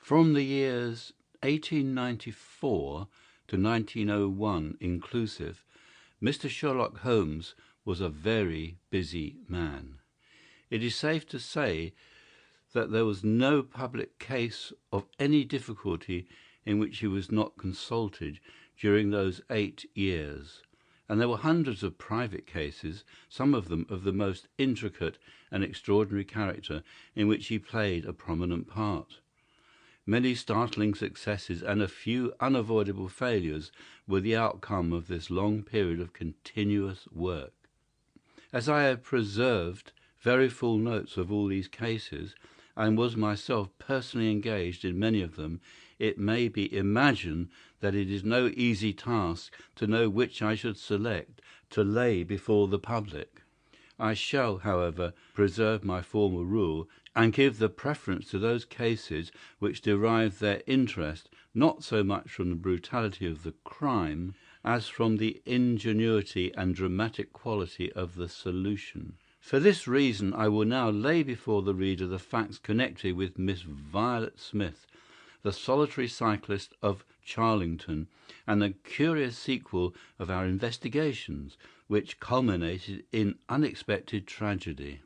From the years 1894 to 1901 inclusive, Mr. Sherlock Holmes was a very busy man. It is safe to say that there was no public case of any difficulty in which he was not consulted during those 8 years, and there were hundreds of private cases, some of them of the most intricate and extraordinary character, in which he played a prominent part. Many startling successes and a few unavoidable failures were the outcome of this long period of continuous work. As I have preserved very full notes of all these cases, and was myself personally engaged in many of them, it may be imagined that it is no easy task to know which I should select to lay before the public. I shall, however, preserve my former rule, and give the preference to those cases which derive their interest not so much from the brutality of the crime as from the ingenuity and dramatic quality of the solution. For this reason I will now lay before the reader the facts connected with Miss Violet Smith, the solitary cyclist of Charlington, and the curious sequel of our investigations, which culminated in unexpected tragedy.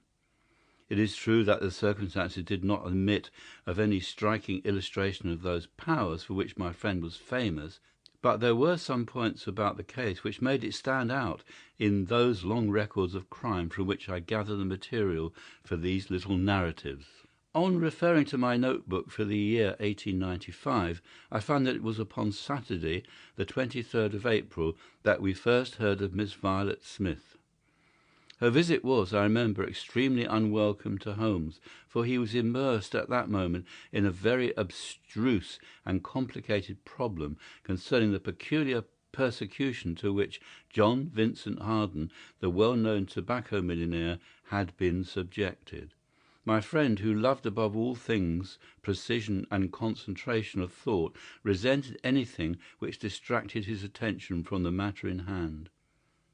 It is true that the circumstances did not admit of any striking illustration of those powers for which my friend was famous, but there were some points about the case which made it stand out in those long records of crime from which I gather the material for these little narratives. On referring to my notebook for the year 1895, I found that it was upon Saturday, the 23rd of April, that we first heard of Miss Violet Smith. Her visit was, I remember, extremely unwelcome to Holmes, for he was immersed at that moment in a very abstruse and complicated problem concerning the peculiar persecution to which John Vincent Harden, the well-known tobacco millionaire, had been subjected. My friend, who loved above all things precision and concentration of thought, resented anything which distracted his attention from the matter in hand.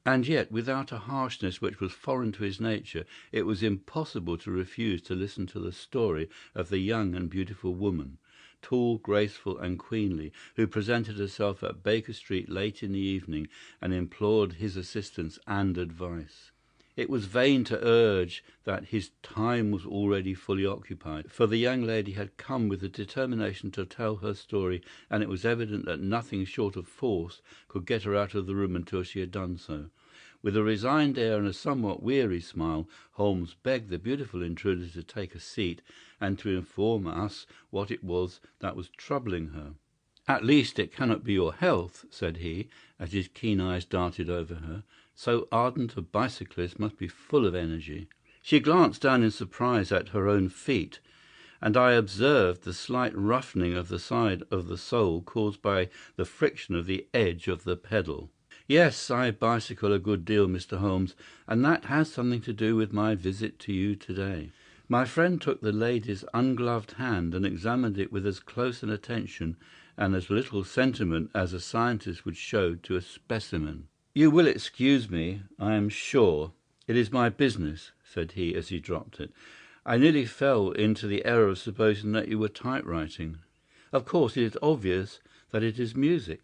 And yet, without a harshness which was foreign to his nature, it was impossible to refuse to listen to the story of the young and beautiful woman, tall, graceful, and queenly, who presented herself at Baker Street late in the evening and implored his assistance and advice. It was vain to urge that his time was already fully occupied, for the young lady had come with the determination to tell her story, and it was evident that nothing short of force could get her out of the room until she had done so. With a resigned air and a somewhat weary smile, Holmes begged the beautiful intruder to take a seat and to inform us what it was that was troubling her. "At least it cannot be your health," said he, as his keen eyes darted over her. "So ardent a bicyclist must be full of energy." She glanced down in surprise at her own feet, and I observed the slight roughening of the side of the sole caused by the friction of the edge of the pedal. "Yes, I bicycle a good deal, Mr. Holmes, and that has something to do with my visit to you today." My friend took the lady's ungloved hand and examined it with as close an attention and as little sentiment as a scientist would show to a specimen. "You will excuse me, I am sure. It is my business," said he as he dropped it. "I nearly fell into the error of supposing that you were typewriting. Of course, it is obvious that it is music.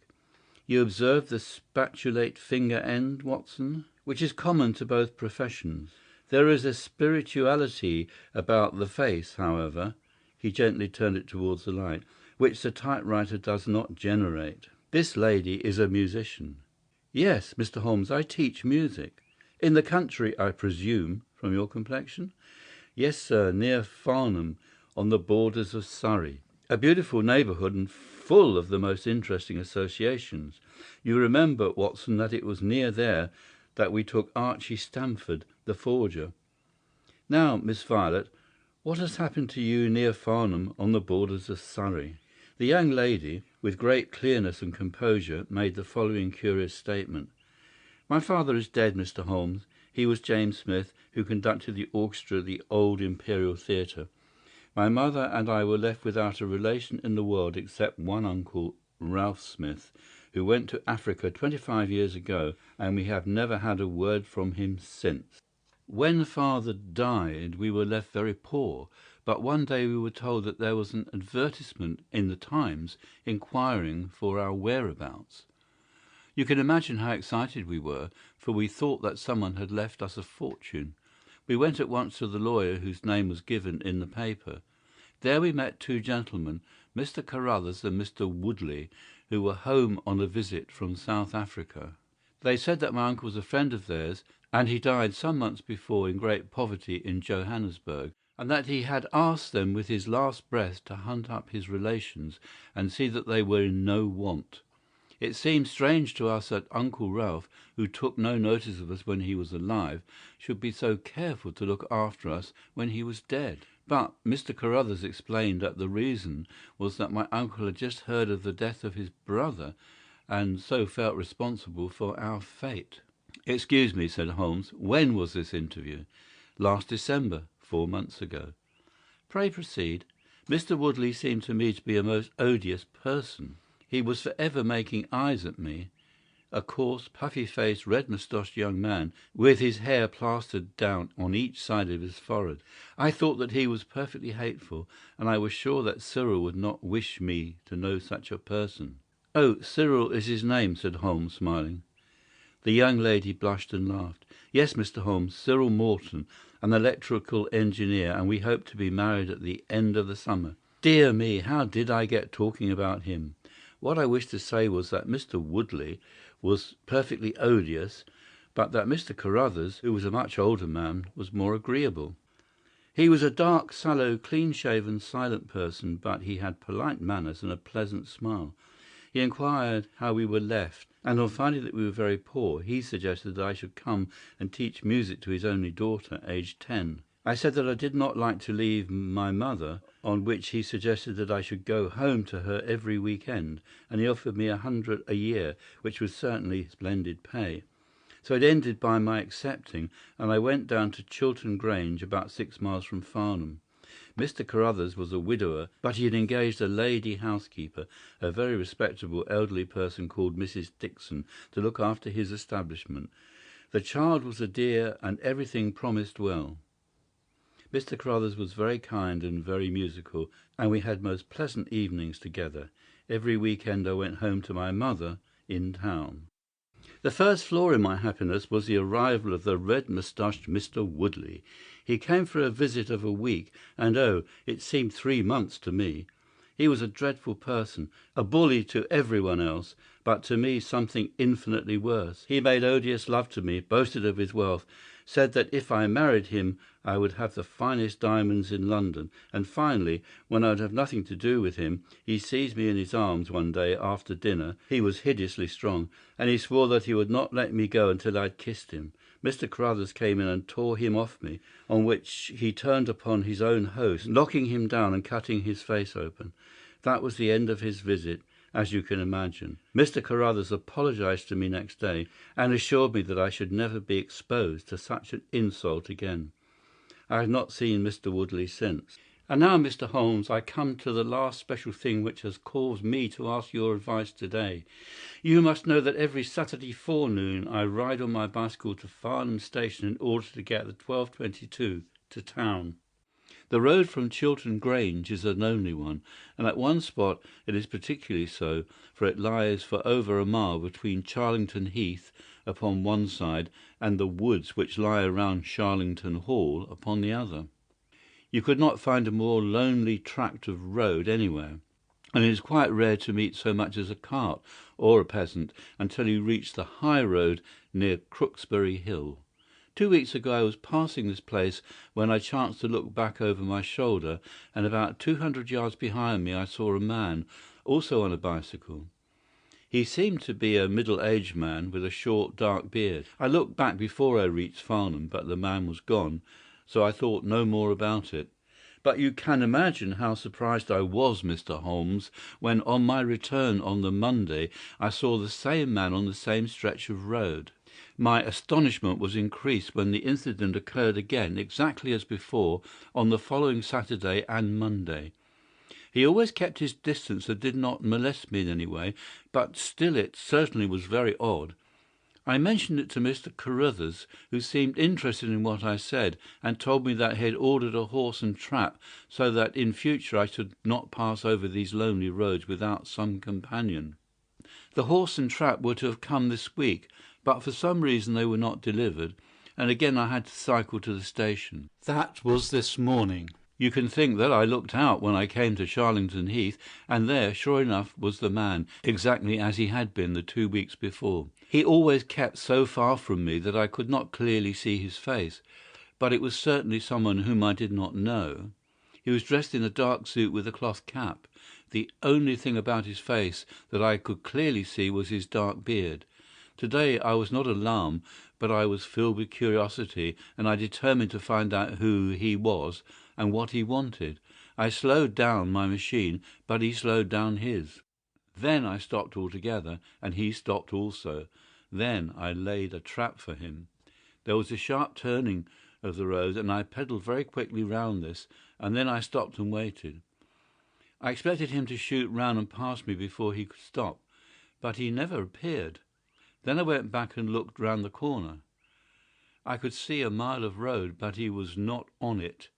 You observe the spatulate finger end, Watson, which is common to both professions. There is a spirituality about the face, however," he gently turned it towards the light, "which the typewriter does not generate. This lady is a musician." "Yes, Mr. Holmes, I teach music." "In the country, I presume, from your complexion?" "Yes, sir, near Farnham, on the borders of Surrey. A beautiful neighbourhood and full of the most interesting associations. You remember, Watson, that it was near there that we took Archie Stamford, the forger. Now, Miss Violet, what has happened to you near Farnham on the borders of Surrey?" The young lady, with great clearness and composure, made the following curious statement. "My father is dead, Mr. Holmes. He was James Smith, who conducted the orchestra at the old Imperial Theatre. My mother and I were left without a relation in the world except one uncle, Ralph Smith, who went to Africa 25 years ago, and we have never had a word from him since. When father died we were left very poor, but but one day we were told that there was an advertisement in the Times inquiring for our whereabouts. You can imagine how excited we were, for we thought that someone had left us a fortune. We went at once to the lawyer whose name was given in the paper. There we met two gentlemen, Mr. Carruthers and Mr. Woodley, who were home on a visit from South Africa. They said that my uncle was a friend of theirs, and he died some months before in great poverty in Johannesburg, and that he had asked them with his last breath to hunt up his relations and see that they were in no want. It seemed strange to us that Uncle Ralph, who took no notice of us when he was alive, should be so careful to look after us when he was dead. But Mr. Carruthers explained that the reason was that my uncle had just heard of the death of his brother, and so felt responsible for our fate. "Excuse me," said Holmes, "when was this interview?" "Last December, 4 months ago." "Pray proceed." "Mr. Woodley seemed to me to be a most odious person. He was for ever making eyes at me, a coarse, puffy-faced, red-moustached young man, with his hair plastered down on each side of his forehead. I thought that he was perfectly hateful, and I was sure that Cyril would not wish me to know such a person." "Oh, Cyril is his name," said Holmes, smiling. The young lady blushed and laughed. "Yes, Mr. Holmes, Cyril Morton, an electrical engineer, and we hope to be married at the end of the summer." Dear me, how did I get talking about him? What I wished to say was that Mr. Woodley was perfectly odious, but that Mr. Carruthers, who was a much older man, was more agreeable. He was a dark, sallow, clean-shaven, silent person, but he had polite manners and a pleasant smile. He inquired how we were left, and on finding that we were very poor, he suggested that I should come and teach music to his only daughter, aged 10. I said that I did not like to leave my mother, on which he suggested that I should go home to her every week-end, and he offered me 100 a year, which was certainly splendid pay. So it ended by my accepting, and I went down to Chiltern Grange, about 6 miles from Farnham. Mr. Carruthers was a widower, but he had engaged a lady housekeeper, a very respectable elderly person called Mrs. Dixon, to look after his establishment. The child was a dear, and everything promised well. Mr. Carruthers was very kind and very musical, and we had most pleasant evenings together. Every week-end I went home to my mother in town. The first flaw in my happiness was the arrival of the red-moustached Mr. Woodley. He came for a visit of a week, and oh, it seemed 3 months to me. He was a dreadful person, a bully to everyone else, but to me something infinitely worse. He made odious love to me, boasted of his wealth, said that if I married him I would have the finest diamonds in London, and finally, when I would have nothing to do with him, he seized me in his arms one day after dinner. He was hideously strong, and he swore that he would not let me go until I had kissed him. Mr. Carruthers came in and tore him off me, on which he turned upon his own host, knocking him down and cutting his face open. That was the end of his visit, as you can imagine. Mr. Carruthers apologized to me next day, and assured me that I should never be exposed to such an insult again. I have not seen Mr. Woodley since. And now, Mr. Holmes, I come to the last special thing which has caused me to ask your advice today. You must know that every Saturday forenoon I ride on my bicycle to Farnham Station in order to get the 12:22 to town. The road from Chiltern Grange is a lonely one, and at one spot it is particularly so, for it lies for over a mile between Charlington Heath upon one side and the woods which lie around Charlington Hall upon the other. You could not find a more lonely tract of road anywhere, and it is quite rare to meet so much as a cart or a peasant until you reach the high road near Crooksbury Hill. 2 weeks ago I was passing this place when I chanced to look back over my shoulder, and about 200 yards behind me I saw a man, also on a bicycle. He seemed to be a middle-aged man with a short, dark beard. I looked back before I reached Farnham, but the man was gone, so I thought no more about it. But you can imagine how surprised I was, Mr. Holmes, when on my return on the Monday I saw the same man on the same stretch of road. My astonishment was increased when the incident occurred again, exactly as before, on the following Saturday and Monday. He always kept his distance and did not molest me in any way, but still it certainly was very odd. I mentioned it to Mr. Carruthers, who seemed interested in what I said, and told me that he had ordered a horse and trap so that in future I should not pass over these lonely roads without some companion. The horse and trap were to have come this week, but for some reason they were not delivered, and again I had to cycle to the station. That was this morning. You can think that I looked out when I came to Charlington Heath, and there, sure enough, was the man, exactly as he had been the 2 weeks before. He always kept so far from me that I could not clearly see his face, but it was certainly someone whom I did not know. He was dressed in a dark suit with a cloth cap. The only thing about his face that I could clearly see was his dark beard. Today I was not alarmed, but I was filled with curiosity, and I determined to find out who he was and what he wanted. I slowed down my machine, but he slowed down his. Then I stopped altogether, and he stopped also. Then I laid a trap for him. There was a sharp turning of the road, and I pedalled very quickly round this, and then I stopped and waited. I expected him to shoot round and pass me before he could stop, but he never appeared. Then I went back and looked round the corner. I could see a mile of road, but he was not on it.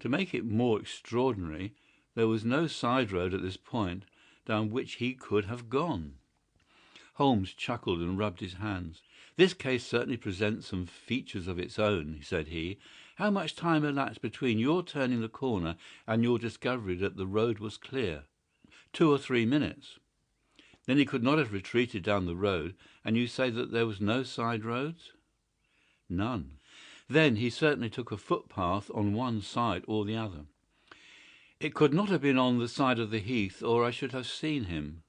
To make it more extraordinary, there was no side road at this point down which he could have gone. Holmes chuckled and rubbed his hands. "This case certainly presents some features of its own," said he. "How much time elapsed between your turning the corner and your discovery that the road was clear?" 2 or 3 minutes. "Then he could not have retreated down the road, and you say that there was no side roads?" "None." "Then he certainly took a footpath on one side or the other." "It could not have been on the side of the heath, or I should have seen him."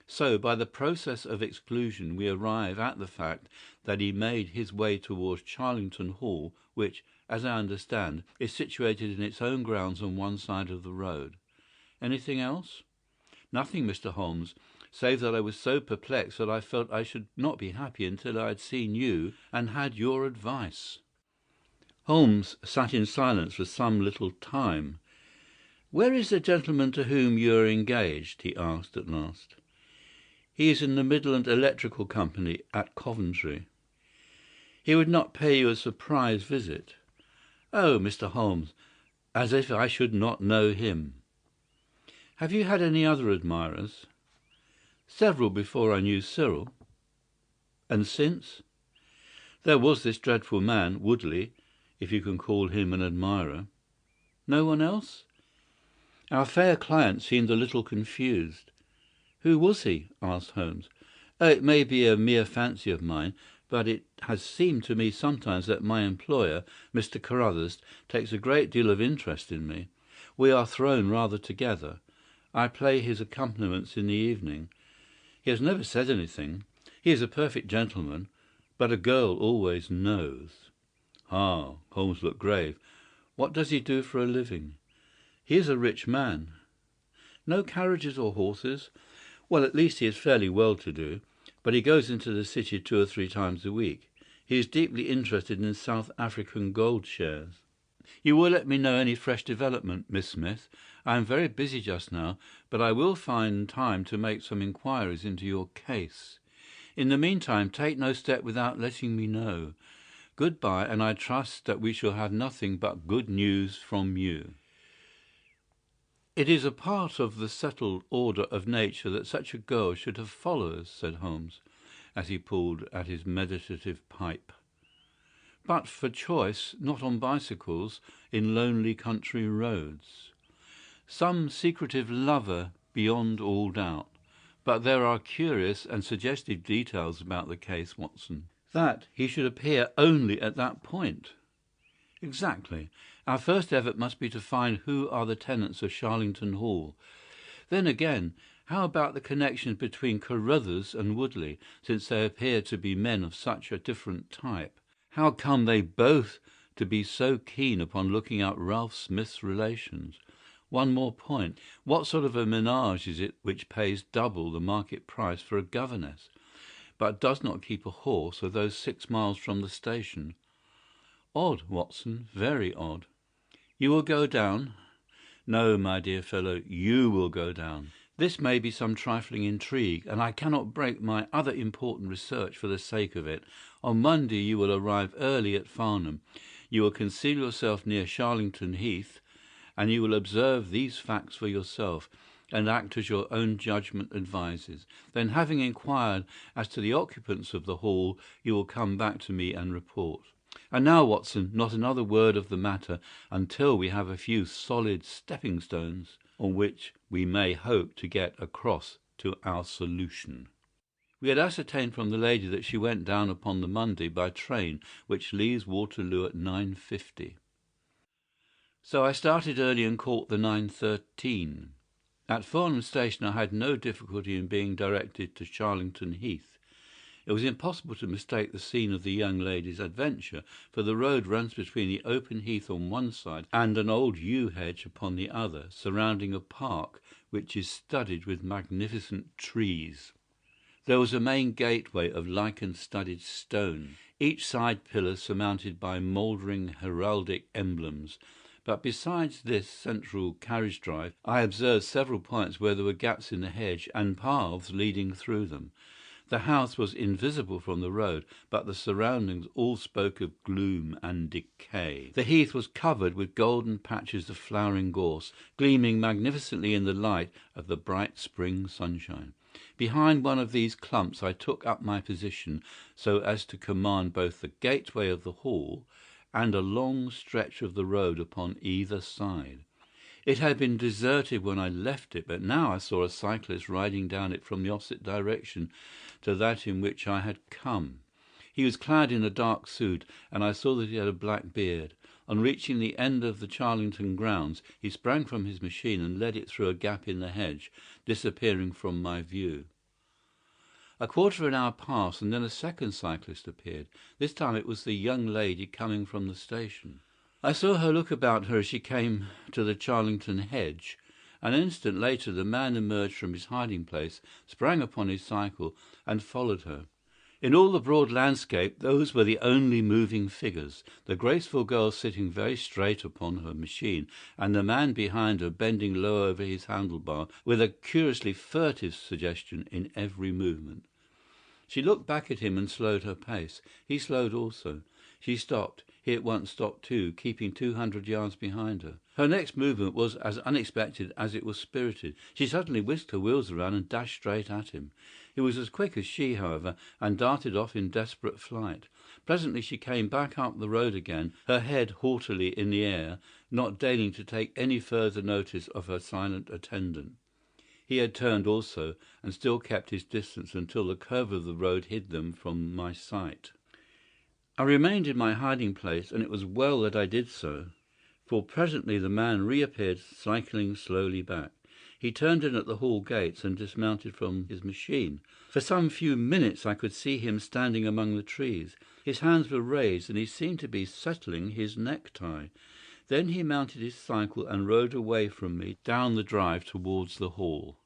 So, by the process of exclusion, we arrive at the fact that he made his way towards Charlington Hall, which, as I understand, is situated in its own grounds on one side of the road. Anything else?" "Nothing, Mr. Holmes, save that I was so perplexed that I felt I should not be happy until I had seen you and had your advice." Holmes sat in silence for some little time. "Where is the gentleman to whom you are engaged?" he asked at last. "He is in the Midland Electrical Company at Coventry." "He would not pay you a surprise visit?" "Oh, Mr. Holmes, as if I should not know him!" "Have you had any other admirers?" "Several before I knew Cyril." "And since?" "There was this dreadful man, Woodley, if you can call him an admirer." "No one else?" Our fair client seemed a little confused. "Who was he?" asked Holmes. "Oh, it may be a mere fancy of mine, but it has seemed to me sometimes that my employer, Mr. Carruthers, takes a great deal of interest in me. We are thrown rather together. I play his accompaniments in the evening. He has never said anything. He is a perfect gentleman, but a girl always knows." "Ah!" Holmes looked grave. "What does he do for a living?" "He is a rich man." "No carriages or horses?" "Well, at least he is fairly well to do, but he goes into the city 2 or 3 times a week. He is deeply interested in South African gold shares." "You will let me know any fresh development, Miss Smith. I am very busy just now, but I will find time to make some inquiries into your case. In the meantime, take no step without letting me know. Good-bye, and I trust that we shall have nothing but good news from you." "It is a part of the settled order of nature that such a girl should have followers," said Holmes, as he pulled at his meditative pipe. "But for choice, not on bicycles, in lonely country roads. Some secretive lover beyond all doubt. But there are curious and suggestive details about the case, Watson." "That he should appear only at that point." "Exactly. Our first effort must be to find who are the tenants of Charlington Hall. Then again, how about the connections between Carruthers and Woodley, since they appear to be men of such a different type? How come they both to be so keen upon looking up Ralph Smith's relations? One more point. What sort of a menage is it which pays double the market price for a governess, but does not keep a horse of those 6 miles from the station? Odd, Watson, very odd. You will go down?" "No, my dear fellow, you will go down. This may be some trifling intrigue, and I cannot break my other important research for the sake of it. On Monday you will arrive early at Farnham. You will conceal yourself near Charlington Heath, and you will observe these facts for yourself, and act as your own judgment advises. Then, having inquired as to the occupants of the hall, you will come back to me and report. And now, Watson, not another word of the matter until we have a few solid stepping stones on which we may hope to get across to our solution." We had ascertained from the lady that she went down upon the Monday by train which leaves Waterloo at 9:50. So I started early and caught the 9:13. At Farnham Station I had no difficulty in being directed to Charlington Heath. It was impossible to mistake the scene of the young lady's adventure, for the road runs between the open heath on one side and an old yew hedge upon the other, surrounding a park which is studded with magnificent trees. There was a main gateway of lichen-studded stone, each side pillar surmounted by mouldering heraldic emblems. But besides this central carriage drive, I observed several points where there were gaps in the hedge and paths leading through them. The house was invisible from the road, but the surroundings all spoke of gloom and decay. The heath was covered with golden patches of flowering gorse, gleaming magnificently in the light of the bright spring sunshine. Behind one of these clumps I took up my position so as to command both the gateway of the hall and a long stretch of the road upon either side. It had been deserted when I left it, but now I saw a cyclist riding down it from the opposite direction to that in which I had come. He was clad in a dark suit, and I saw that he had a black beard. On reaching the end of the Charlington grounds, he sprang from his machine and led it through a gap in the hedge, disappearing from my view. A quarter of an hour passed, and then a second cyclist appeared. This time it was the young lady coming from the station. I saw her look about her as she came to the Charlington hedge. An instant later the man emerged from his hiding-place, sprang upon his cycle, and followed her. In all the broad landscape those were the only moving figures, the graceful girl sitting very straight upon her machine, and the man behind her bending low over his handlebar, with a curiously furtive suggestion in every movement. She looked back at him and slowed her pace. He slowed also. She stopped. He at once stopped too, keeping 200 yards behind her. Her next movement was as unexpected as it was spirited. She suddenly whisked her wheels around and dashed straight at him. He was as quick as she, however, and darted off in desperate flight. Presently she came back up the road again, her head haughtily in the air, not deigning to take any further notice of her silent attendant. He had turned also, and still kept his distance until the curve of the road hid them from my sight. I remained in my hiding-place, and it was well that I did so, for presently the man reappeared, cycling slowly back. He turned in at the hall gates and dismounted from his machine. For some few minutes I could see him standing among the trees. His hands were raised, and he seemed to be settling his necktie. Then he mounted his cycle and rode away from me down the drive towards the hall.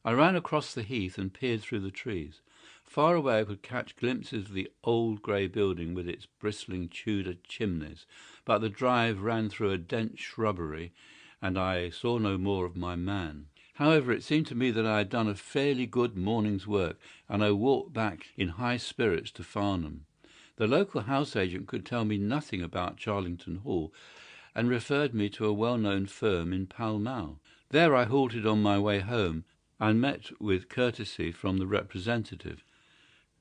I ran across the heath and peered through the trees. Far away I could catch glimpses of the old grey building with its bristling Tudor chimneys, but the drive ran through a dense shrubbery, and I saw no more of my man. However, it seemed to me that I had done a fairly good morning's work, and I walked back in high spirits to Farnham. The local house agent could tell me nothing about Charlington Hall, and referred me to a well-known firm in Pall Mall. There I halted on my way home, and met with courtesy from the representative.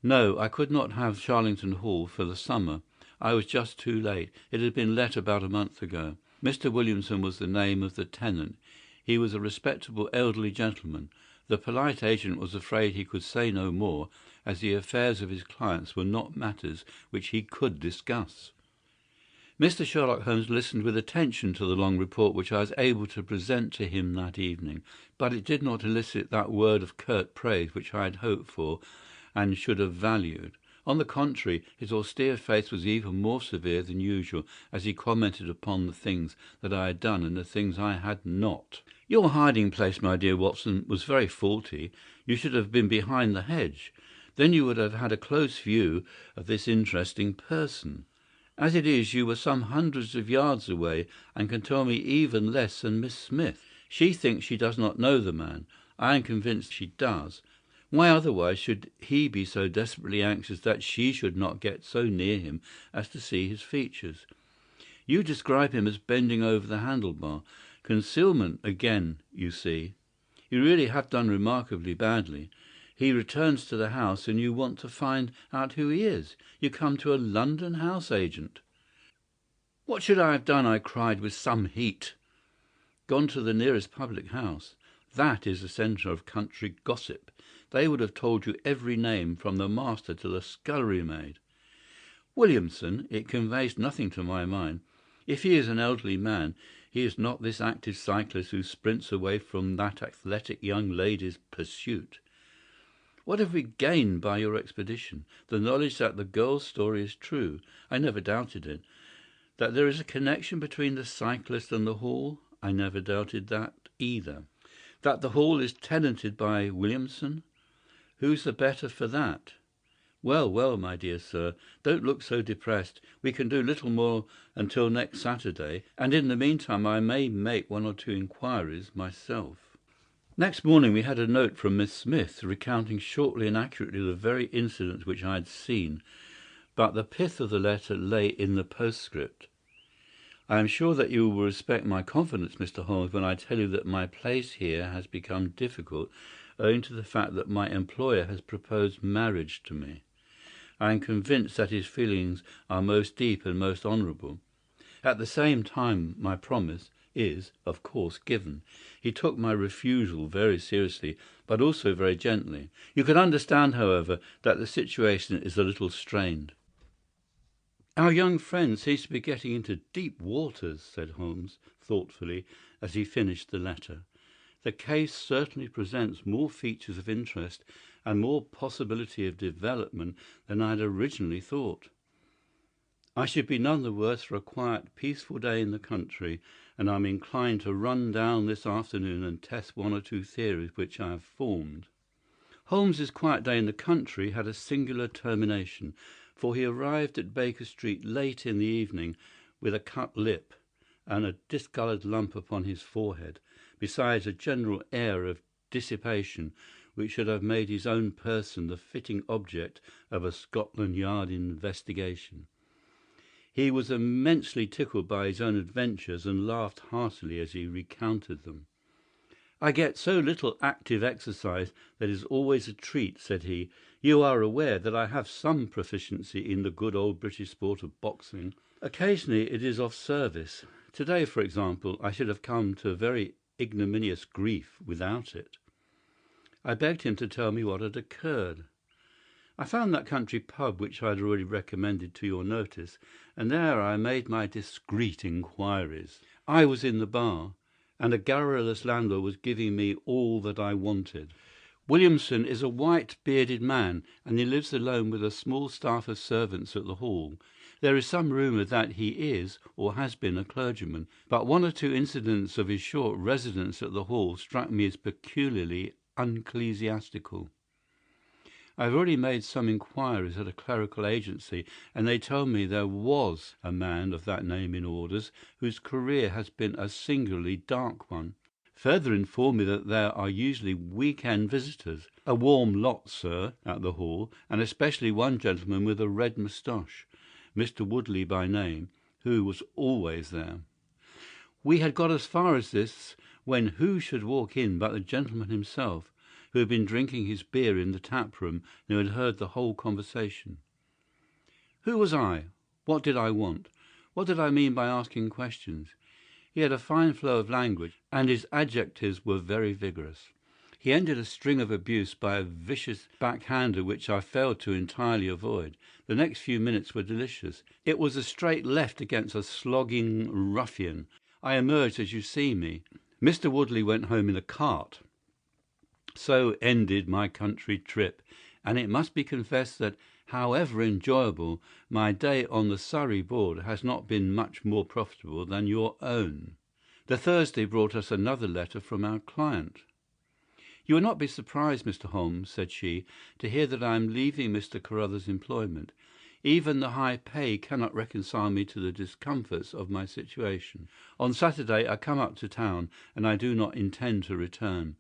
No, I could not have Charlington Hall for the summer. I was just too late. It had been let about a month ago. Mr. Williamson was the name of the tenant. He was a respectable elderly gentleman. The polite agent was afraid he could say no more, as the affairs of his clients were not matters which he could discuss. Mr. Sherlock Holmes listened with attention to the long report which I was able to present to him that evening, but it did not elicit that word of curt praise which I had hoped for and should have valued. On the contrary, his austere face was even more severe than usual as he commented upon the things that I had done and the things I had not. "Your hiding-place, my dear Watson, was very faulty. You should have been behind the hedge. Then you would have had a close view of this interesting person. As it is, you were some hundreds of yards away, and can tell me even less than Miss Smith. She thinks she does not know the man. I am convinced she does. Why otherwise should he be so desperately anxious that she should not get so near him as to see his features? You describe him as bending over the handlebar. Concealment again, you see. You really have done remarkably badly. He returns to the house and you want to find out who he is. You come to a London house agent. What should I have done? I cried with some heat. Gone to the nearest public house. That is the centre of country gossip. They would have told you every name from the master to the scullery maid. Williamson, it conveys nothing to my mind. If he is an elderly man, he is not this active cyclist who sprints away from that athletic young lady's pursuit. What have we gained by your expedition? The knowledge that the girl's story is true. I never doubted it. That there is a connection between the cyclist and the Hall? I never doubted that either. That the Hall is tenanted by Williamson? Who's the better for that? Well, well, my dear sir, don't look so depressed. We can do little more until next Saturday, and in the meantime I may make one or two inquiries myself. Next morning we had a note from Miss Smith, recounting shortly and accurately the very incidents which I had seen, but the pith of the letter lay in the postscript. I am sure that you will respect my confidence, Mr. Holmes, when I tell you that my place here has become difficult owing to the fact that my employer has proposed marriage to me. I am convinced that his feelings are most deep and most honourable. At the same time, my promise is, of course, given. He took my refusal very seriously, but also very gently. You can understand, however, that the situation is a little strained. "Our young friend seems to be getting into deep waters," said Holmes, thoughtfully, as he finished the letter. "The case certainly presents more features of interest and more possibility of development than I had originally thought. I should be none the worse for a quiet, peaceful day in the country, and I am inclined to run down this afternoon and test one or two theories which I have formed." Holmes's quiet day in the country had a singular termination, for he arrived at Baker Street late in the evening with a cut lip and a discoloured lump upon his forehead, besides a general air of dissipation which should have made his own person the fitting object of a Scotland Yard investigation. He was immensely tickled by his own adventures and laughed heartily as he recounted them. "I get so little active exercise that is always a treat," said he. "You are aware that I have some proficiency in the good old British sport of boxing. Occasionally it is of service. To-day, for example, I should have come to very ignominious grief without it." I begged him to tell me what had occurred. "I found that country pub which I had already recommended to your notice, and there I made my discreet inquiries. I was in the bar, and a garrulous landlord was giving me all that I wanted. Williamson is a white-bearded man, and he lives alone with a small staff of servants at the Hall. There is some rumour that he is, or has been, a clergyman, but one or two incidents of his short residence at the Hall struck me as peculiarly unecclesiastical. I have already made some inquiries at a clerical agency, and they tell me there was a man of that name in orders, whose career has been a singularly dark one. Further inform me that there are usually week-end visitors, a warm lot, sir, at the Hall, and especially one gentleman with a red moustache, Mr. Woodley by name, who was always there. We had got as far as this when who should walk in but the gentleman himself, who had been drinking his beer in the tap-room and who had heard the whole conversation. Who was I? What did I want? What did I mean by asking questions? He had a fine flow of language, and his adjectives were very vigorous. He ended a string of abuse by a vicious backhander which I failed to entirely avoid. The next few minutes were delicious. It was a straight left against a slogging ruffian. I emerged as you see me. Mr. Woodley went home in a cart. So ended my country trip, and it must be confessed that, however enjoyable, my day on the Surrey board has not been much more profitable than your own. The Thursday brought us another letter from our client. "You will not be surprised, Mr. Holmes," said she, "to hear that I am leaving Mr. Carruthers' employment. Even the high pay cannot reconcile me to the discomforts of my situation. On Saturday I come up to town, and I do not intend to return.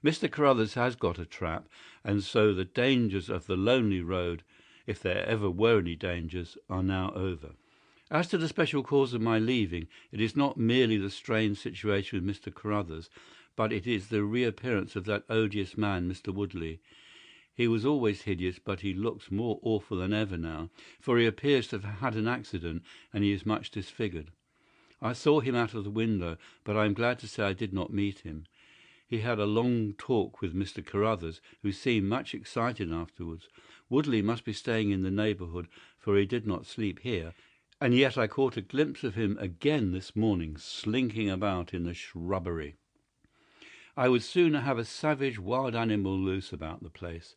Mr. Carruthers has got a trap, and so the dangers of the lonely road, if there ever were any dangers, are now over. As to the special cause of my leaving, it is not merely the strange situation with Mr. Carruthers, but it is the reappearance of that odious man, Mr. Woodley. He was always hideous, but he looks more awful than ever now, for he appears to have had an accident, and he is much disfigured. I saw him out of the window, but I am glad to say I did not meet him. He had a long talk with Mr. Carruthers, who seemed much excited afterwards. Woodley must be staying in the neighbourhood, for he did not sleep here, and yet I caught a glimpse of him again this morning, slinking about in the shrubbery. I would sooner have a savage wild animal loose about the place.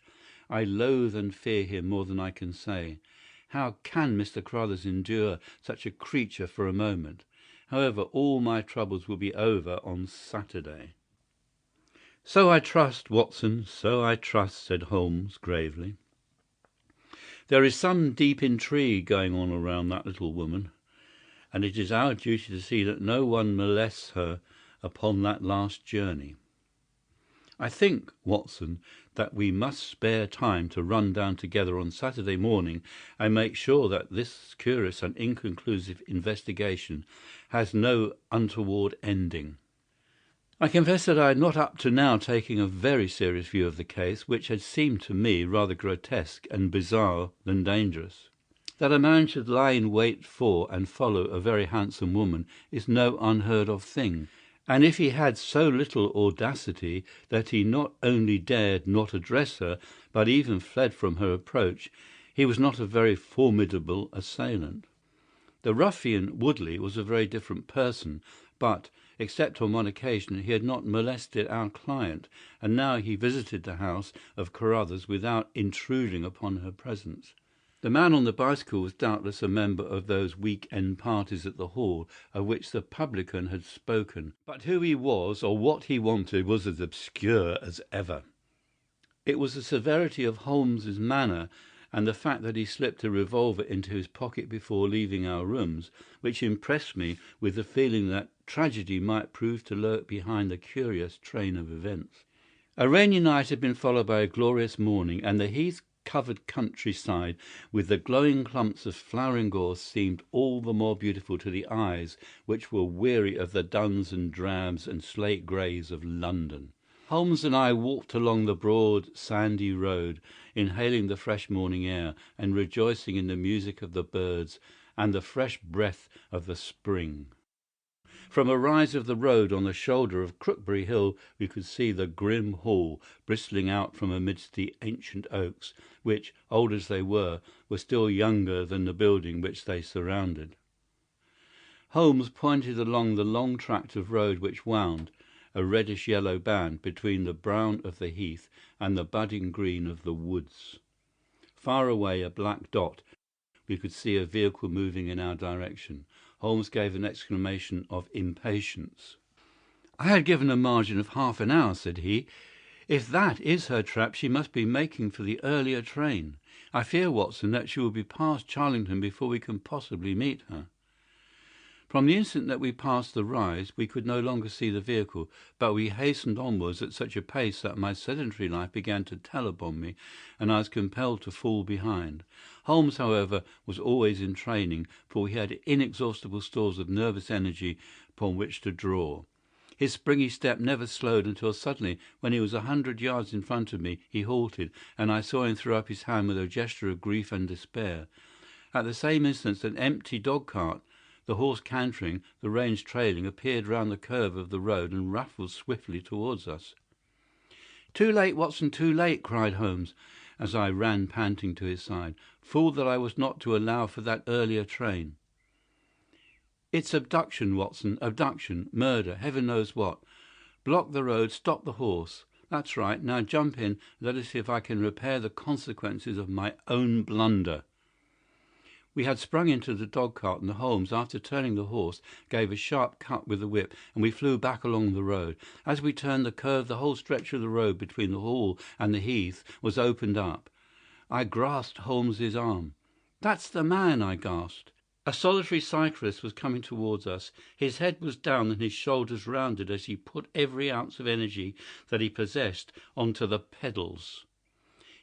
I loathe and fear him more than I can say. How can Mr. Carruthers endure such a creature for a moment? However, all my troubles will be over on Saturday. "So I trust, Watson, so I trust," said Holmes gravely. "There is some deep intrigue going on around that little woman, and it is our duty to see that no one molests her upon that last journey. I think, Watson, that we must spare time to run down together on Saturday morning and make sure that this curious and inconclusive investigation has no untoward ending." I confess that I had not up to now taken a very serious view of the case, which had seemed to me rather grotesque and bizarre than dangerous. That a man should lie in wait for and follow a very handsome woman is no unheard of thing, and if he had so little audacity that he not only dared not address her, but even fled from her approach, he was not a very formidable assailant. The ruffian Woodley was a very different person, but, except on one occasion, he had not molested our client, and now he visited the house of Carruthers without intruding upon her presence. The man on the bicycle was doubtless a member of those week-end parties at the Hall of which the publican had spoken, but who he was or what he wanted was as obscure as ever. It was the severity of Holmes's manner and the fact that he slipped a revolver into his pocket before leaving our rooms which impressed me with the feeling that tragedy might prove to lurk behind the curious train of events. A rainy night had been followed by a glorious morning, and the heath-covered countryside with the glowing clumps of flowering gorse seemed all the more beautiful to the eyes which were weary of the duns and drabs and slate greys of London. Holmes and I walked along the broad, sandy road, inhaling the fresh morning air and rejoicing in the music of the birds and the fresh breath of the spring. From a rise of the road on the shoulder of Crookbury Hill we could see the grim Hall bristling out from amidst the ancient oaks, which, old as they were still younger than the building which they surrounded. Holmes pointed along the long tract of road which wound, a reddish-yellow band, between the brown of the heath and the budding green of the woods. Far away, a black dot, we could see a vehicle moving in our direction. Holmes gave an exclamation of impatience. "I had given a margin of half an hour," said he. "If that is her trap, she must be making for the earlier train. I fear, Watson, that she will be past Charlington before we can possibly meet her." From the instant that we passed the rise, we could no longer see the vehicle, but we hastened onwards at such a pace that my sedentary life began to tell upon me, and I was compelled to fall behind. Holmes, however, was always in training, for he had inexhaustible stores of nervous energy upon which to draw. His springy step never slowed until suddenly, when he was 100 yards in front of me, he halted, and I saw him throw up his hand with a gesture of grief and despair. At the same instant an empty dog-cart, the horse cantering, the reins trailing, appeared round the curve of the road and rattled swiftly towards us. "Too late, Watson, too late!" cried Holmes, as I ran panting to his side. "Fool that I was not to allow for that earlier train. It's abduction, Watson, abduction, murder, heaven knows what. Block the road, stop the horse. That's right. Now jump in, and let us see if I can repair the consequences of my own blunder." We had sprung into the dog-cart, and Holmes, after turning the horse, gave a sharp cut with the whip, and we flew back along the road. As we turned the curve, the whole stretch of the road between the Hall and the heath was opened up. I grasped Holmes's arm. "That's the man!" I gasped. A solitary cyclist was coming towards us. His head was down and his shoulders rounded as he put every ounce of energy that he possessed onto the pedals.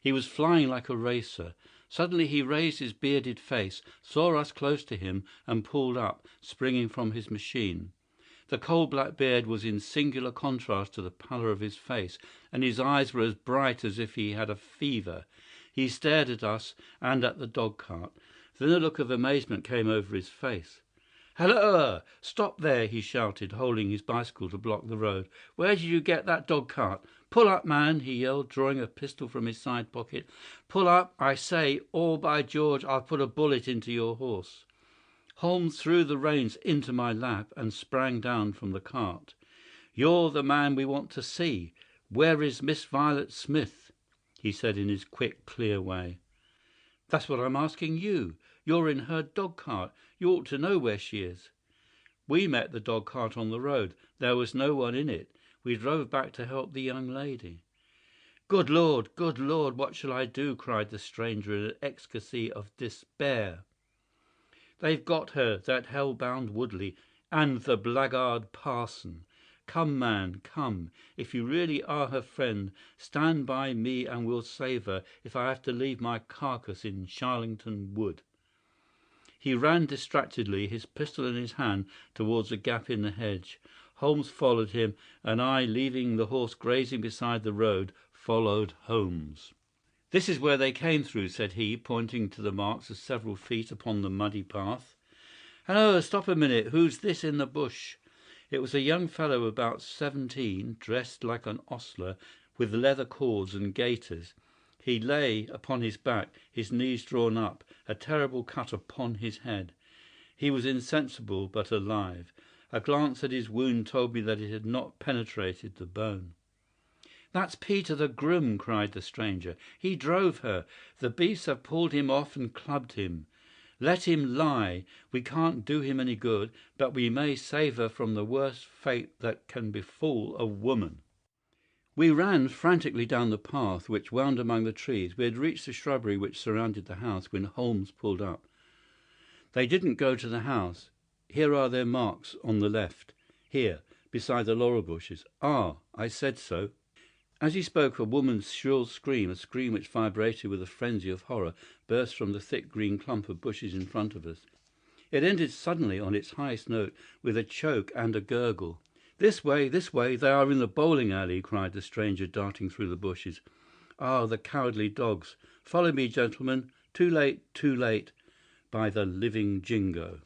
He was flying like a racer. Suddenly he raised his bearded face, saw us close to him, and pulled up, springing from his machine. The coal-black beard was in singular contrast to the pallor of his face, and his eyes were as bright as if he had a fever. He stared at us and at the dog-cart. Then a look of amazement came over his face. "Halloa! Stop there!" he shouted, holding his bicycle to block the road. "Where did you get that dog-cart? Pull up, man!" he yelled, drawing a pistol from his side pocket. "Pull up, I say, or by George, I'll put a bullet into your horse." Holmes threw the reins into my lap and sprang down from the cart. "You're the man we want to see. Where is Miss Violet Smith?" he said in his quick, clear way. "That's what I'm asking you. You're in her dog-cart. You ought to know where she is." "We met the dog-cart on the road. There was no one in it. We drove back to help the young lady." Good Lord, what shall I do?" cried the stranger in an ecstasy of despair. "They've got her, that hell-bound Woodley, and the blackguard parson. Come, man, come. If you really are her friend, stand by me and we'll save her if I have to leave my carcass in Charlington Wood." He ran distractedly, his pistol in his hand, towards a gap in the hedge. Holmes followed him, and I, leaving the horse grazing beside the road, followed Holmes. "This is where they came through," said he, pointing to the marks of several feet upon the muddy path. "Hallo, stop a minute. Who's this in the bush?" It was a young fellow about 17, dressed like an ostler, with leather cords and gaiters. He lay upon his back, his knees drawn up, a terrible cut upon his head. He was insensible, but alive. A glance at his wound told me that it had not penetrated the bone. "That's Peter the groom," cried the stranger. "He drove her. The beasts have pulled him off and clubbed him. Let him lie. We can't do him any good, but we may save her from the worst fate that can befall a woman." We ran frantically down the path which wound among the trees. We had reached the shrubbery which surrounded the house when Holmes pulled up. "They didn't go to the house. Here are their marks on the left. Here, beside the laurel bushes. Ah, I said so." As he spoke, a woman's shrill scream, a scream which vibrated with a frenzy of horror, burst from the thick green clump of bushes in front of us. It ended suddenly on its highest note with a choke and a gurgle. This way, they are in the bowling alley," cried the stranger, darting through the bushes. "Ah, the cowardly dogs! Follow me, gentlemen. Too late, by the living Jingo."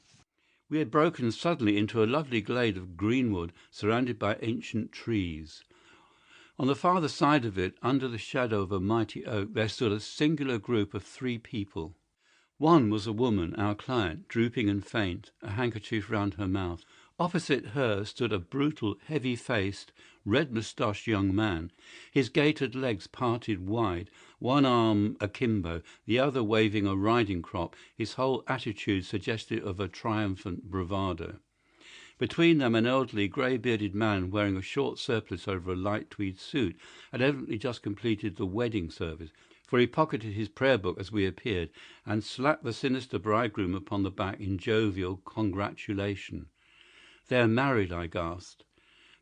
We had broken suddenly into a lovely glade of greenwood surrounded by ancient trees. On the farther side of it, under the shadow of a mighty oak, there stood a singular group of three people. One was a woman, our client, drooping and faint, a handkerchief round her mouth. Opposite her stood a brutal, heavy-faced, red-moustached young man, his gaitered legs parted wide, one arm akimbo, the other waving a riding crop, his whole attitude suggestive of a triumphant bravado. Between them an elderly, grey-bearded man wearing a short surplice over a light tweed suit had evidently just completed the wedding service, for he pocketed his prayer book as we appeared, and slapped the sinister bridegroom upon the back in jovial congratulation. "They're married," I gasped.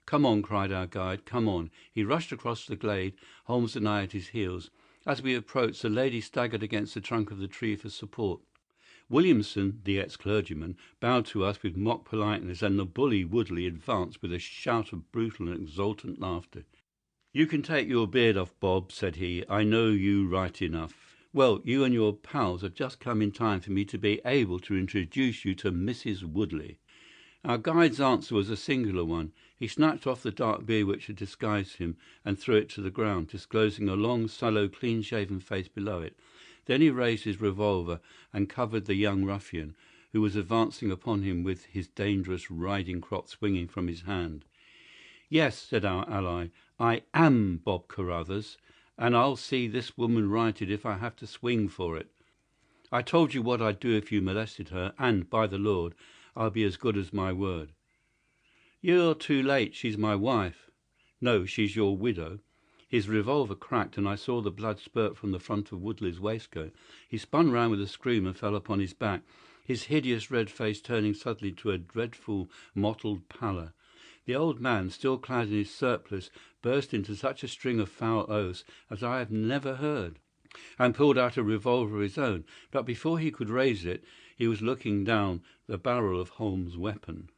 "Come on," cried our guide, "come on." He rushed across the glade, Holmes and I at his heels. As we approached, the lady staggered against the trunk of the tree for support. Williamson, the ex-clergyman, bowed to us with mock politeness, and the bully Woodley advanced with a shout of brutal and exultant laughter. "You can take your beard off, Bob," said he. "I know you right enough. Well, you and your pals have just come in time for me to be able to introduce you to Mrs. Woodley." Our guide's answer was a singular one. He snatched off the dark beard which had disguised him and threw it to the ground, disclosing a long, sallow, clean-shaven face below it. Then he raised his revolver and covered the young ruffian, who was advancing upon him with his dangerous riding crop swinging from his hand. "Yes," said our ally, "I am Bob Carruthers, and I'll see this woman righted if I have to swing for it. I told you what I'd do if you molested her, and, by the Lord, I'll be as good as my word." "You're too late. She's my wife." "No, she's your widow." His revolver cracked, and I saw the blood spurt from the front of Woodley's waistcoat. He spun round with a scream and fell upon his back. his hideous red face turning suddenly to a dreadful mottled pallor. The old man, still clad in his surplice, burst into such a string of foul oaths as I have never heard, and pulled out a revolver of his own. But before he could raise it, he was looking down the barrel of Holmes' weapon.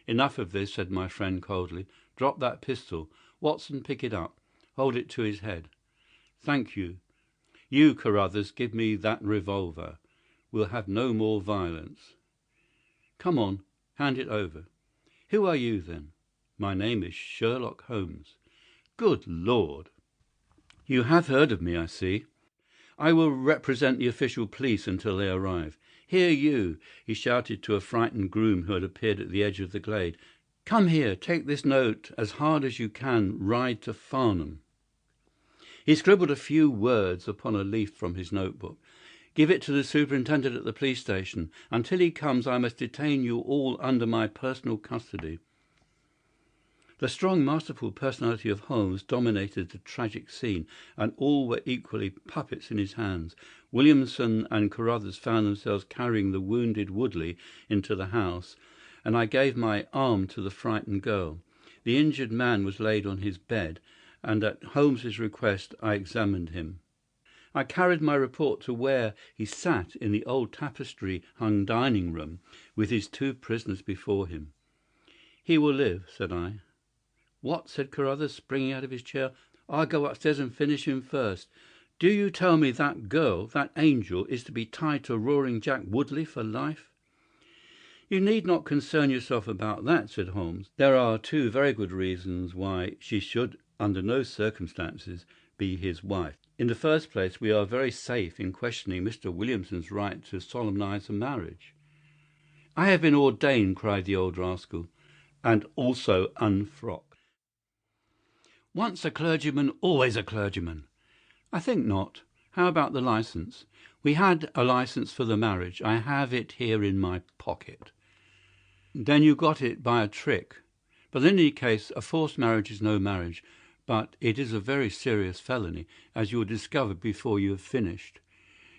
"Enough of this," said my friend coldly. "Drop that pistol. Watson, pick it up. Hold it to his head. Thank you. You, Carruthers, give me that revolver. We'll have no more violence. Come on, hand it over. Who are you, then?" "My name is Sherlock Holmes." "Good Lord! You have heard of me, I see. I will represent the official police until they arrive. Here, you!" he shouted to a frightened groom who had appeared at the edge of the glade. "Come here, take this note as hard as you can ride to Farnham." He scribbled a few words upon a leaf from his notebook. "Give it to the superintendent at the police station. Until he comes, I must detain you all under my personal custody." The strong, masterful personality of Holmes dominated the tragic scene, and all were equally puppets in his hands. Williamson and Carruthers found themselves carrying the wounded Woodley into the house, and I gave my arm to the frightened girl. The injured man was laid on his bed, and at Holmes's request I examined him. I carried my report to where he sat in the old tapestry-hung dining-room with his two prisoners before him. "He will live," said I. "What?" said Carruthers, springing out of his chair. "I'll go upstairs and finish him first. Do you tell me that girl, that angel, is to be tied to Roaring Jack Woodley for life?" "You need not concern yourself about that," said Holmes. "There are two very good reasons why she should, under no circumstances, be his wife. In the first place, we are very safe in questioning Mr. Williamson's right to solemnize a marriage." "I have been ordained," cried the old rascal, "and also unfrocked." "Once a clergyman, always a clergyman." "I think not. How about the license?" "We had a license for the marriage. I have it here in my pocket." "Then you got it by a trick. But in any case, a forced marriage is no marriage, but it is a very serious felony, as you will discover before you have finished.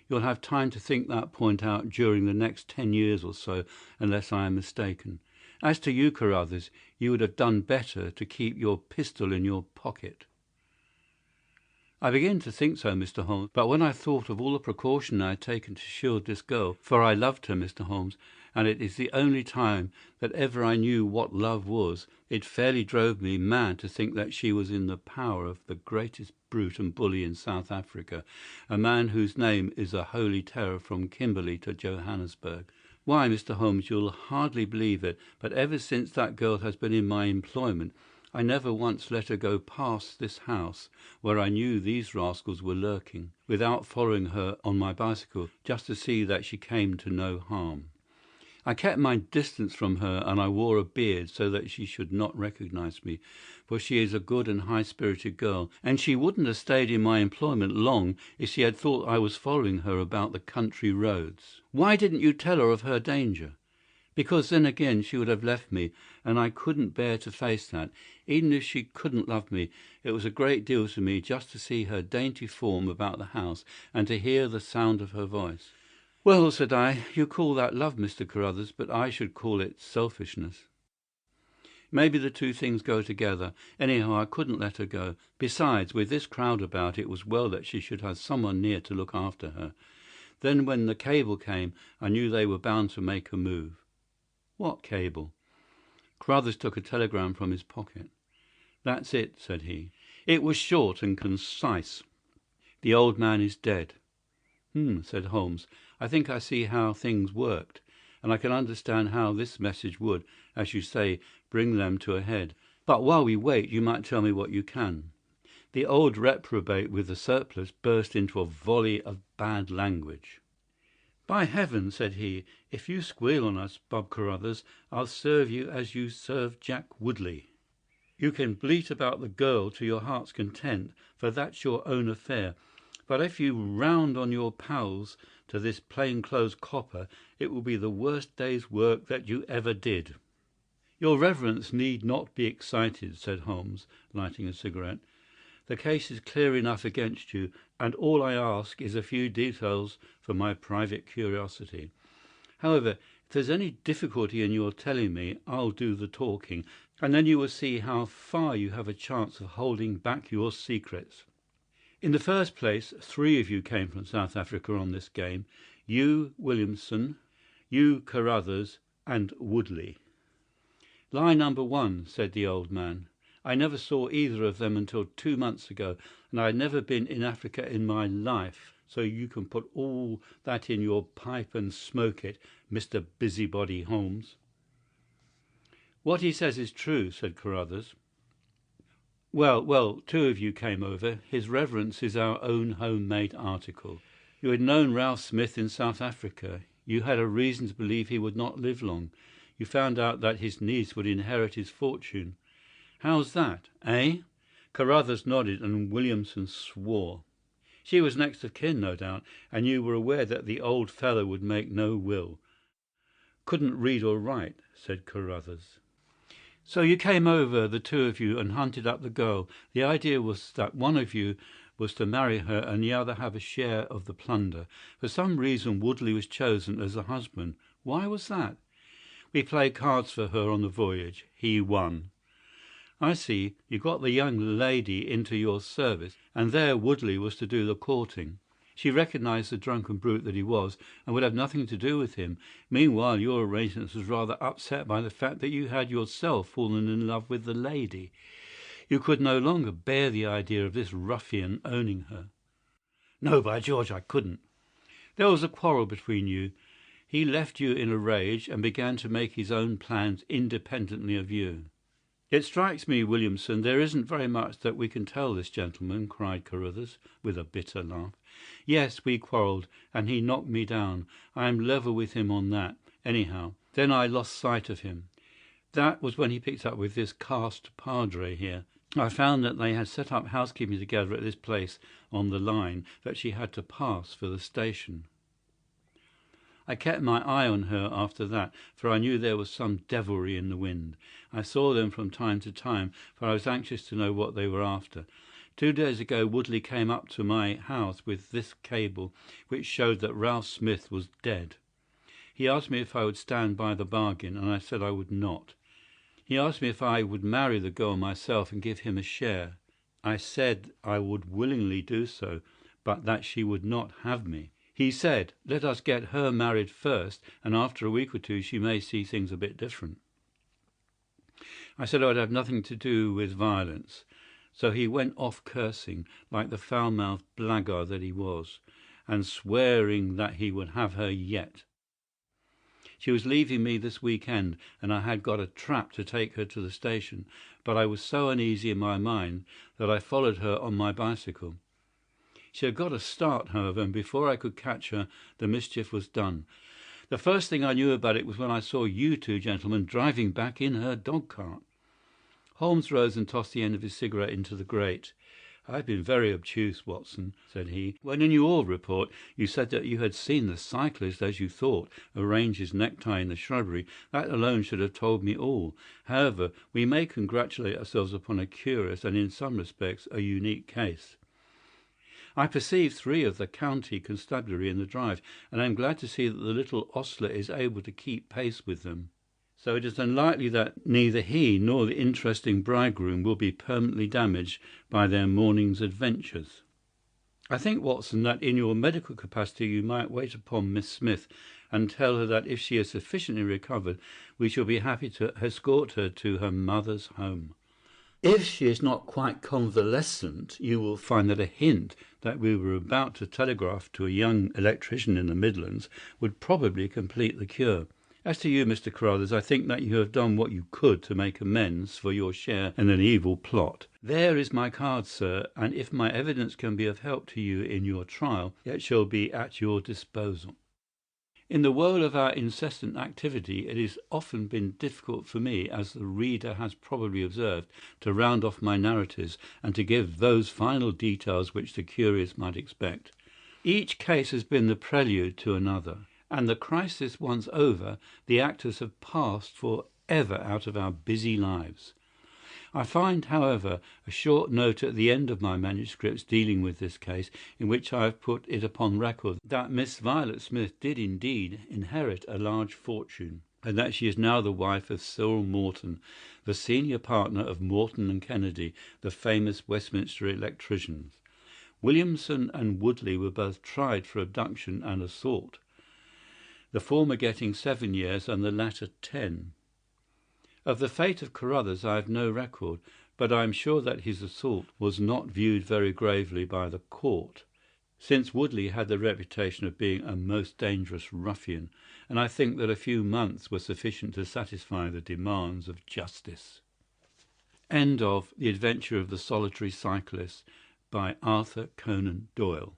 You'll have time to think that point out during the next 10 years or so, unless I am mistaken. As to you, Carruthers, you would have done better to keep your pistol in your pocket." "I begin to think so, Mr. Holmes. But when I thought of all the precaution I had taken to shield this girl, for I loved her, Mr. Holmes, and it is the only time that ever I knew what love was, it fairly drove me mad to think that she was in the power of the greatest brute and bully in South Africa, a man whose name is a holy terror from Kimberley to Johannesburg. Why, Mr. Holmes, you'll hardly believe it, but ever since that girl has been in my employment, I never once let her go past this house, where I knew these rascals were lurking, without following her on my bicycle, just to see that she came to no harm. I kept my distance from her, and I wore a beard so that she should not recognize me, for she is a good and high-spirited girl, and she wouldn't have stayed in my employment long if she had thought I was following her about the country roads." "Why didn't you tell her of her danger?" "Because then again she would have left me, and I couldn't bear to face that. Even if she couldn't love me, it was a great deal to me just to see her dainty form about the house and to hear the sound of her voice." "Well," said I, "you call that love, Mr. Carruthers, but I should call it selfishness. Maybe the two things go together. Anyhow, I couldn't let her go. Besides, with this crowd about, it was well that she should have someone near to look after her. Then when the cable came, I knew they were bound to make a move." "What cable?" Carruthers took a telegram from his pocket. "That's it," said he. It was short and concise. "The old man is dead." Said Holmes. "I think I see how things worked, and I can understand how this message would, as you say, bring them to a head. But while we wait, you might tell me what you can." The old reprobate with the surplice burst into a volley of bad language. "By heaven," said he, "if you squeal on us, Bob Carruthers, I'll serve you as you served Jack Woodley. You can bleat about the girl to your heart's content, for that's your own affair. But if you round on your pals to this plain-clothes copper, it will be the worst day's work that you ever did." "Your reverence need not be excited," said Holmes, lighting a cigarette. "The case is clear enough against you, and all I ask is a few details for my private curiosity. However, if there's any difficulty in your telling me, I'll do the talking, and then you will see how far you have a chance of holding back your secrets. In the first place, 3 of you came from South Africa on this game. You, Williamson, you, Carruthers, and Woodley. Lie number 1, said the old man. I never saw either of them until 2 months ago, and I had never been in Africa in my life, so you can put all that in your pipe and smoke it, Mr. Busybody Holmes. What he says is true, said Carruthers. Well, 2 of you came over. His Reverence is our own home-made article. You had known Ralph Smith in South Africa. You had a reason to believe he would not live long. You found out that his niece would inherit his fortune. How's that, eh? Carruthers nodded and Williamson swore. She was next of kin, no doubt, and you were aware that the old fellow would make no will. Couldn't read or write, said Carruthers. So you came over, the 2 of you, and hunted up the girl. The idea was that one of you was to marry her and the other have a share of the plunder. For some reason Woodley was chosen as the husband. Why was that? We played cards for her on the voyage. He won. I see. You got the young lady into your service, and there Woodley was to do the courting. She recognized the drunken brute that he was, and would have nothing to do with him. Meanwhile, your arrangements was rather upset by the fact that you had yourself fallen in love with the lady. You could no longer bear the idea of this ruffian owning her. No, by George, I couldn't. There was a quarrel between you. He left you in a rage and began to make his own plans independently of you. It strikes me, Williamson, there isn't very much that we can tell this gentleman, cried Carruthers, with a bitter laugh. Yes, we quarrelled, and he knocked me down. I am level with him on that, anyhow. Then I lost sight of him. That was when he picked up with this cast padre here. I found that they had set up housekeeping together at this place on the line that she had to pass for the station. I kept my eye on her after that, for I knew there was some devilry in the wind. I saw them from time to time, for I was anxious to know what they were after. 2 days ago Woodley came up to my house with this cable, which showed that Ralph Smith was dead. He asked me if I would stand by the bargain, and I said I would not. He asked me if I would marry the girl myself and give him a share. I said I would willingly do so, but that she would not have me. He said, let us get her married first, and after a week or 2 she may see things a bit different. I said I would have nothing to do with violence. So he went off cursing, like the foul-mouthed blackguard that he was, and swearing that he would have her yet. She was leaving me this weekend, and I had got a trap to take her to the station, but I was so uneasy in my mind that I followed her on my bicycle. She had got a start, however, and before I could catch her, the mischief was done. The first thing I knew about it was when I saw you 2 gentlemen driving back in her dog-cart. Holmes rose and tossed the end of his cigarette into the grate. I have been very obtuse, Watson, said he. When in your report you said that you had seen the cyclist, as you thought, arrange his necktie in the shrubbery, that alone should have told me all. However, we may congratulate ourselves upon a curious and in some respects a unique case. I perceive 3 of the county constabulary in the drive, and I am glad to see that the little ostler is able to keep pace with them. So it is unlikely that neither he nor the interesting bridegroom will be permanently damaged by their morning's adventures. I think, Watson, that in your medical capacity you might wait upon Miss Smith and tell her that if she is sufficiently recovered, we shall be happy to escort her to her mother's home. If she is not quite convalescent, you will find that a hint that we were about to telegraph to a young electrician in the Midlands would probably complete the cure. As to you, Mr. Carruthers, I think that you have done what you could to make amends for your share in an evil plot. There is my card, sir, and if my evidence can be of help to you in your trial, it shall be at your disposal. In the whirl of our incessant activity, it has often been difficult for me, as the reader has probably observed, to round off my narratives and to give those final details which the curious might expect. Each case has been the prelude to another, and the crisis once over, the actors have passed for ever out of our busy lives. I find, however, a short note at the end of my manuscripts dealing with this case, in which I have put it upon record that Miss Violet Smith did indeed inherit a large fortune, and that she is now the wife of Cyril Morton, the senior partner of Morton and Kennedy, the famous Westminster electricians. Williamson and Woodley were both tried for abduction and assault, the former getting 7 years and the latter 10. Of the fate of Carruthers I have no record, but I am sure that his assault was not viewed very gravely by the court, since Woodley had the reputation of being a most dangerous ruffian, and I think that a few months were sufficient to satisfy the demands of justice. End of The Adventure of the Solitary Cyclist by Arthur Conan Doyle.